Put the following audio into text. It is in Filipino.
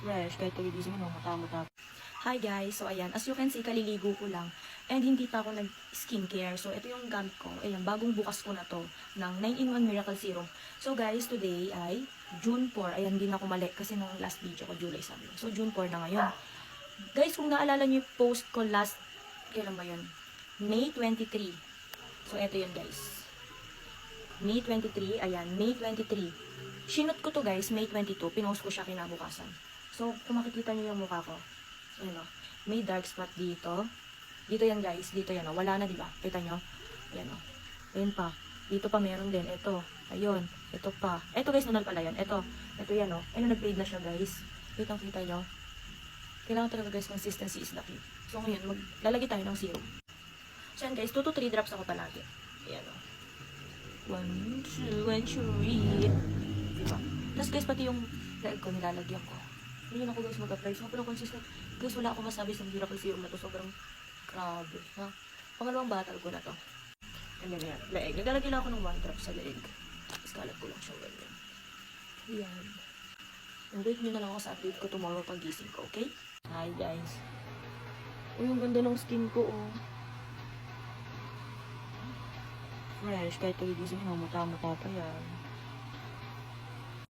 Fresh, kahit kagigising mo, mata-mata. Hi guys, so ayan, as you can see, kaliligo ko lang. And hindi pa ako nag-skincare. So ito yung gamit ko. Ayan, bagong bukas ko na to ng 9-in-1 Miracle Serum. So guys, today ay June 4. Ayan, hindi na ako mali kasi nung last video ko, July sabi. So June 4 na ngayon. Guys, kung naalala niyo yung post ko last, kailan ba yun? May 23. So ito yun guys. May 23, ayan, May 23. Sinot ko to guys, May 22. Pinost ko siya kinabukasan. So, kung makikita niyo yung mukha ko, ayan o, may dark spot dito. Dito yan guys, dito yan o. Wala na diba? Kita nyo? Ayan o. Ayan pa. Dito pa meron din. Ito. Ayun. Ito pa. Ito guys, nunal pala yan. Ito yan o. Ayun, nag-fade na siya guys. Kita nyo. Kailangan talaga guys, consistency is the key. So ngayon, lalagay tayo ng serum. So yan guys, 2 to 3 drops ako palagi. Ayan o. 1, 2, 3. Diba? Tapos guys, pati yung leg ko nilalagyan ko. Hindi ako guys mag-apply. So, pero consistent. Guys, wala ako masabi sa Miracle Serum na to. Sobrang grabe. Ha? Pangalawang battle ko na to. And then, yan. Leeg. Naglalagay lang ako ng 1 drop sa leeg. Tapos kalat ko lang siya. Ganyan. Yan. And wait nyo na lang ako sa update ko tomorrow pag gising ko. Okay? Hi guys. Uy, ang ganda ng skin ko, oh. Fresh. Kahit kagigising mo, mata-mata pa yan.